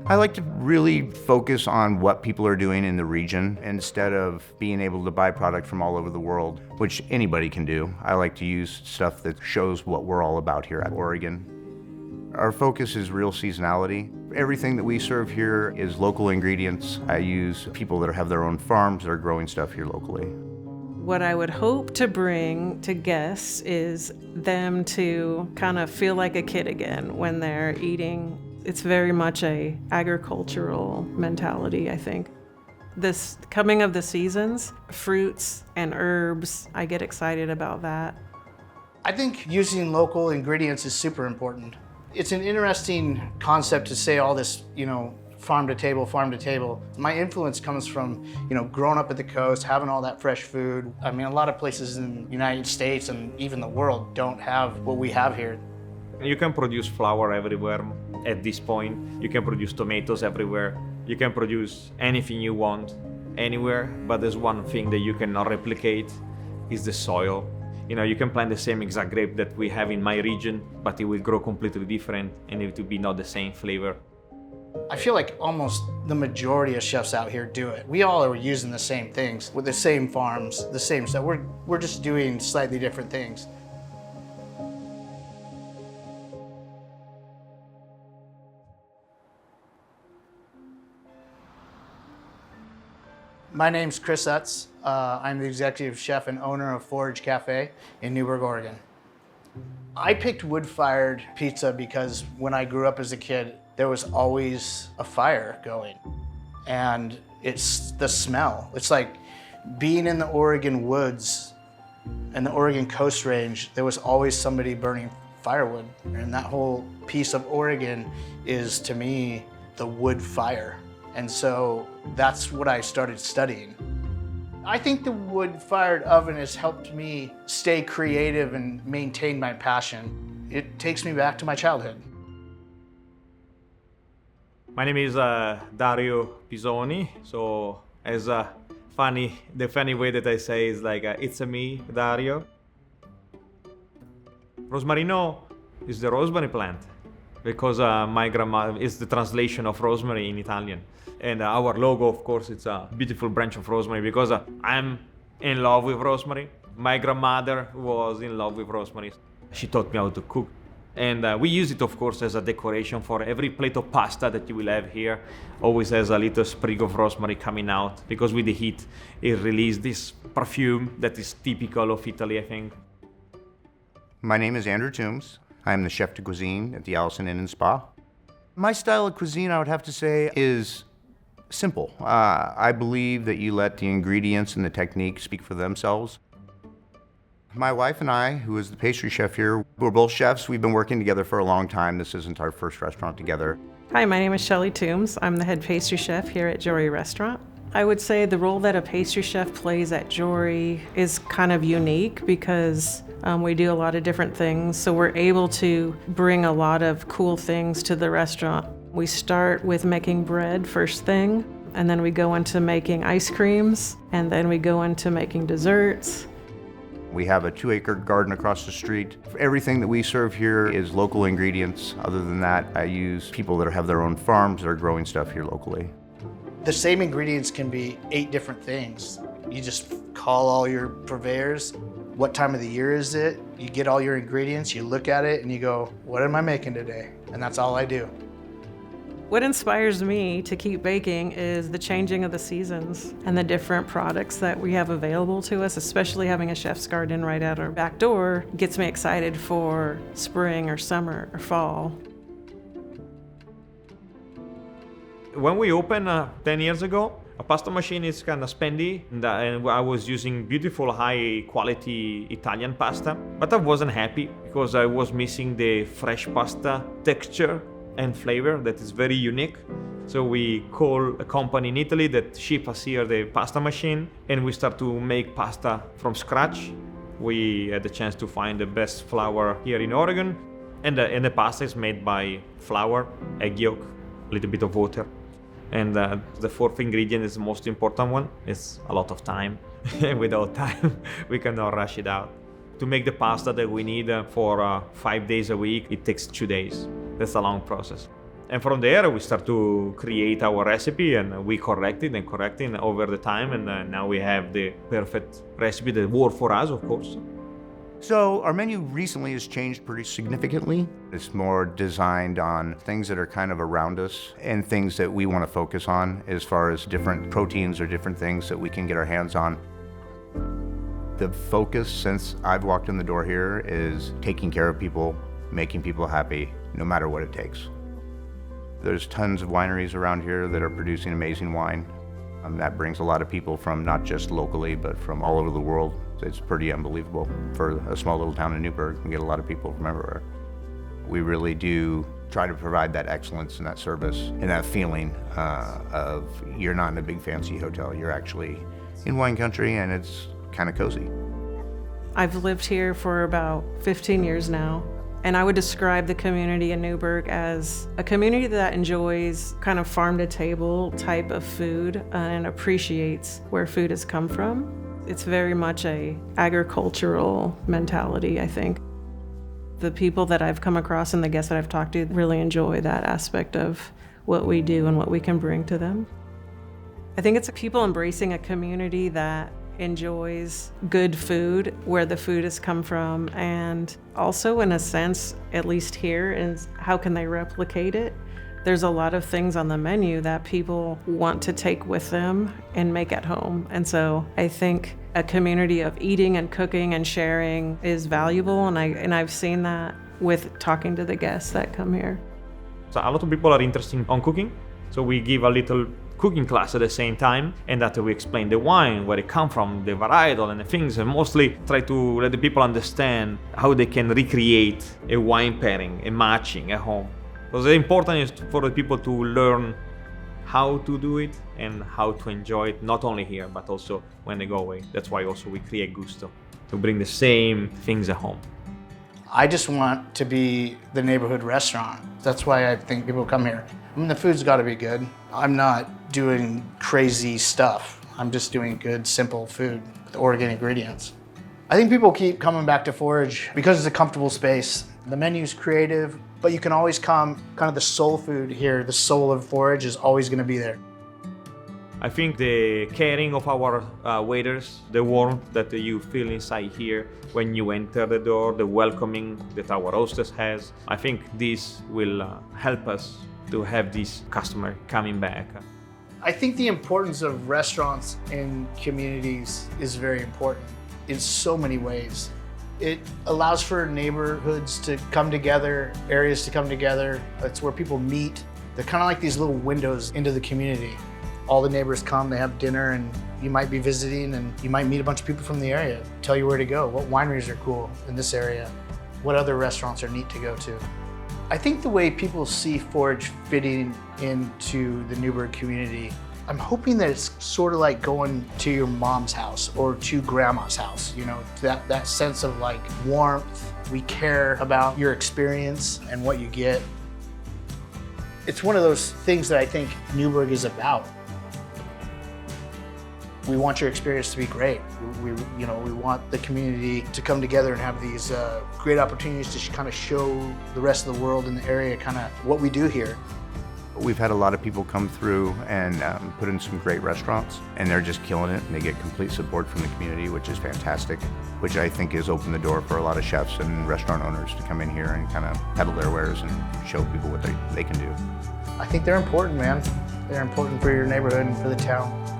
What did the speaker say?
I like to really focus on what people are doing in the region instead of being able to buy product from all over the world, which anybody can do. I like to use stuff that shows what we're all about here at Oregon. Our focus is real seasonality. Everything that we serve here is local ingredients. I use people that have their own farms that are growing stuff here locally. What I would hope to bring to guests is them to kind of feel like a kid again when they're eating. It's very much a agricultural mentality, I think. This coming of the seasons, fruits and herbs, I get excited about that. I think using local ingredients is super important. It's an interesting concept to say all this, farm to table, farm to table. My influence comes from, growing up at the coast, having all that fresh food. I mean, a lot of places in the United States and even the world don't have what we have here. You can produce flour everywhere at this point. You can produce tomatoes everywhere. You can produce anything you want anywhere, but there's one thing that you cannot replicate is the soil. You can plant the same exact grape that we have in my region, but it will grow completely different and it will be not the same flavor. I feel like almost the majority of chefs out here do it. We all are using the same things with the same farms, the same stuff. We're just doing slightly different things. My name's Chris Utz. I'm the executive chef and owner of Forage Cafe in Newberg, Oregon. I picked wood-fired pizza because when I grew up as a kid, there was always a fire going. And it's the smell. It's like being in the Oregon woods and the Oregon Coast Range, there was always somebody burning firewood. And that whole piece of Oregon is, to me, the wood fire. And so that's what I started studying. I think the wood-fired oven has helped me stay creative and maintain my passion. It takes me back to my childhood. My name is Dario Pisoni. So the funny way that I say is like, it's me, Dario. Rosmarino is the rosemary plant because my grandma is the translation of rosemary in Italian. And our logo, of course, it's a beautiful branch of rosemary because I'm in love with rosemary. My grandmother was in love with rosemary. She taught me how to cook. And we use it, of course, as a decoration for every plate of pasta that you will have here. Always has a little sprig of rosemary coming out because with the heat, it releases this perfume that is typical of Italy, I think. My name is Andrew Toombs. I am the chef de cuisine at the Allison Inn and Spa. My style of cuisine, I would have to say, is simple. I believe that you let the ingredients and the technique speak for themselves. My wife and I, who is the pastry chef here, we're both chefs. We've been working together for a long time. This isn't our first restaurant together. Hi, my name is Shelley Toombs. I'm the head pastry chef here at Jory Restaurant. I would say the role that a pastry chef plays at Jory is kind of unique because we do a lot of different things. So we're able to bring a lot of cool things to the restaurant. We start with making bread first thing, and then we go into making ice creams, and then we go into making desserts. We have a 2-acre garden across the street. Everything that we serve here is local ingredients. Other than that, I use people that have their own farms that are growing stuff here locally. The same ingredients can be 8 different things. You just call all your purveyors. What time of the year is it? You get all your ingredients, you look at it, and you go, what am I making today? And that's all I do. What inspires me to keep baking is the changing of the seasons and the different products that we have available to us, especially having a chef's garden right at our back door gets me excited for spring or summer or fall. When we opened 10 years ago, a pasta machine is kind of spendy, and I was using beautiful high quality Italian pasta, but I wasn't happy because I was missing the fresh pasta texture and flavor that is very unique. So we call a company in Italy that ship us here the pasta machine, and we start to make pasta from scratch. We had the chance to find the best flour here in Oregon, and the pasta is made by flour, egg yolk, a little bit of water. And the fourth ingredient is the most important one. It's a lot of time. And without time, we cannot rush it out. To make the pasta that we need for 5 days a week, it takes 2 days. That's a long process. And from there, we start to create our recipe, and we correct it over the time. And now we have the perfect recipe that works for us, of course. So our menu recently has changed pretty significantly. It's more designed on things that are kind of around us and things that we want to focus on as far as different proteins or different things that we can get our hands on. The focus since I've walked in the door here is taking care of people, making people happy, no matter what it takes. There's tons of wineries around here that are producing amazing wine. That brings a lot of people from not just locally, but from all over the world. It's pretty unbelievable for a small little town in Newberg. We get a lot of people from everywhere. We really do try to provide that excellence and that service and that feeling of you're not in a big fancy hotel. You're actually in wine country, and it's kind of cozy. I've lived here for about 15 years now, and I would describe the community in Newberg as a community that enjoys kind of farm-to-table type of food and appreciates where food has come from. It's very much a agricultural mentality, I think. The people that I've come across and the guests that I've talked to really enjoy that aspect of what we do and what we can bring to them. I think it's people embracing a community that enjoys good food, where the food has come from, and also in a sense, at least here, is how can they replicate it? There's a lot of things on the menu that people want to take with them and make at home. And so I think a community of eating and cooking and sharing is valuable, and I've seen that with talking to the guests that come here. So a lot of people are interested on cooking, so we give a little cooking class at the same time, and that we explain the wine, where it comes from, the varietal and the things, and mostly try to let the people understand how they can recreate a wine pairing, a matching at home. Because the important is for the people to learn how to do it and how to enjoy it, not only here, but also when they go away. That's why also we create Gusto, to bring the same things at home. I just want to be the neighborhood restaurant. That's why I think people come here. I mean, the food's got to be good. I'm not doing crazy stuff. I'm just doing good, simple food with organic ingredients. I think people keep coming back to Forage because it's a comfortable space. The menu's creative, but you can always come, kind of the soul food here, the soul of Forage is always going to be there. I think the caring of our waiters, the warmth that you feel inside here when you enter the door, the welcoming that our hostess has, I think this will help us to have this customer coming back. I think the importance of restaurants in communities is very important in so many ways. It allows for neighborhoods to come together, areas to come together. It's where people meet. They're kind of like these little windows into the community. All the neighbors come, they have dinner, and you might be visiting, and you might meet a bunch of people from the area, tell you where to go, what wineries are cool in this area, what other restaurants are neat to go to. I think the way people see Forage fitting into the Newberg community, I'm hoping that it's sort of like going to your mom's house or to grandma's house, you know, that sense of like warmth. We care about your experience and what you get. It's one of those things that I think Newberg is about. We want your experience to be great. We want the community to come together and have these great opportunities to kind of show the rest of the world in the area kind of what we do here. We've had a lot of people come through and put in some great restaurants, and they're just killing it, and they get complete support from the community, which is fantastic, which I think has opened the door for a lot of chefs and restaurant owners to come in here and kind of peddle their wares and show people what they can do. I think they're important, man. They're important for your neighborhood and for the town.